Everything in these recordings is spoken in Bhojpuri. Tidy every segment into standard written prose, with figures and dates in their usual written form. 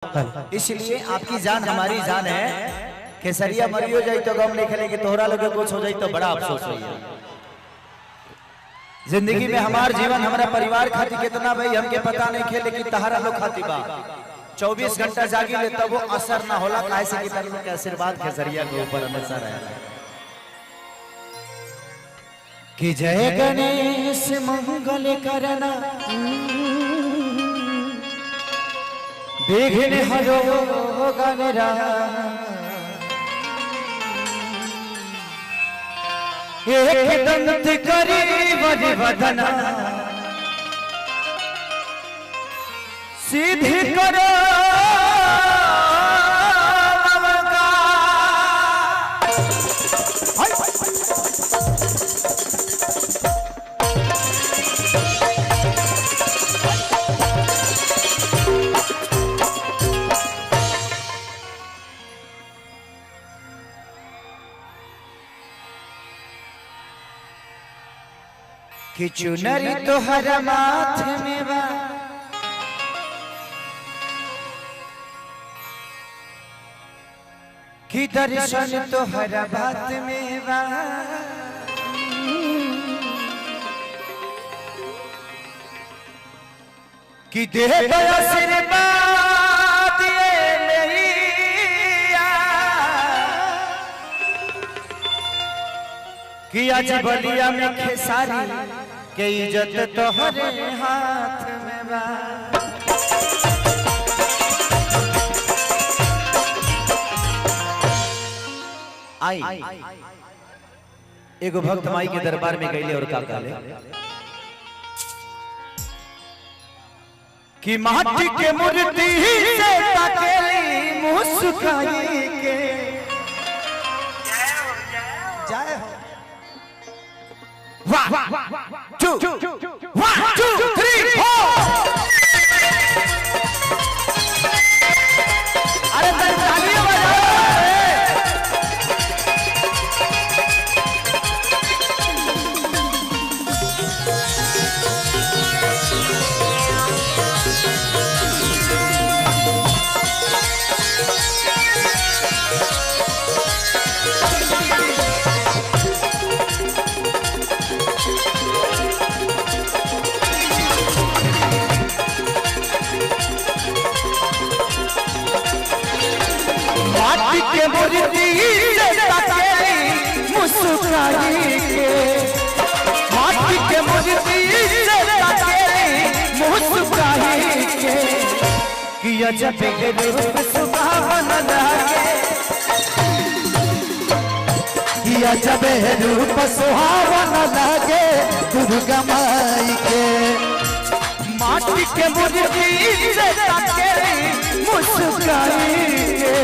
इसलिए आपकी जान हमारी जान है। केसरिया मरियो जाए तो गम नहीं खेले कि तोहरा लोग कुछ हो जाए तो बड़ा अफसोस हो। जिंदगी में हमार जीवन हमारा परिवार खाती कितना भाई हमके पता नहीं खेले कि तहारा लोग खाती बा 24 घंटा जागी ले तब वो असर ना होला काहे से कि तार लोग के आशीर्वाद केसरिया के ऊपर हमेशा रहेला। कि जय गणेश मंगल करना विघ्न हरो गणराज एक दंत करी बलि वदना सिद्धि करो कि चुनरी तोहरा माथे में बा कि दर्शन तोहरा बात में बा कि देह आशीर्वाद ये मैया कि आज बलिया में खेसारी के इज्जत तोहरे हाथ में बा। आई एगो भक्त माई के दरबार में गईले और का कहले कि माटी के मूर्ति से ताकेली मुस्काई के जय हो 1 2 3 4 अरे तालियां बजाओ। माटी के मूर्ति से ताकेली मुस्काई के माटी के मूर्ति से ताकेली मुस्काई के कि अजब के रूप सुभावन लागे कि अजब रूप सुहावन लागे दुर्गा माई के माटी के मूर्ति से ताकेली मुस्काई के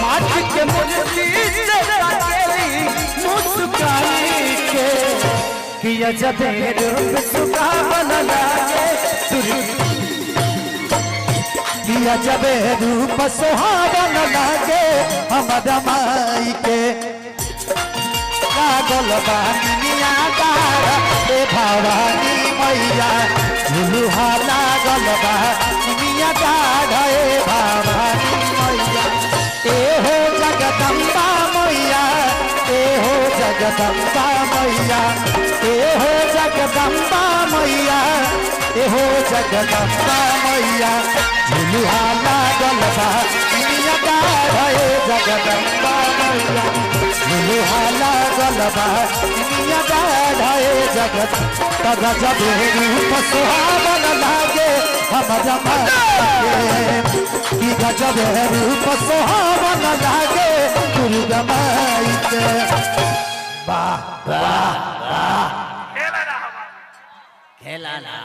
माटी के मूर्ति से ताकेली मुस्काई के कि अजब रूप सुहावन लागे कि अजब रूप सुहावन लागे हमारा माई के लागल बानिया तारा हे भवानी मैया झुलुहा लागल बानिया तारा हे भवानी मैया ए हो जगदम्बा मैया ए हो जगदम्बा मैया ए हो जगदम्बा मैया ए हो जगदम्बा मैया झुलुहा लागल बानिया तारा हे जगदम्बा मैया झुलुहा लागल बानिया तारा हे जगत तब जब रूप सुहावन लागे हमारा माई के गजब रूप सुहावन लागे दुर्गा माई के। वाह वाह वाह खेला ना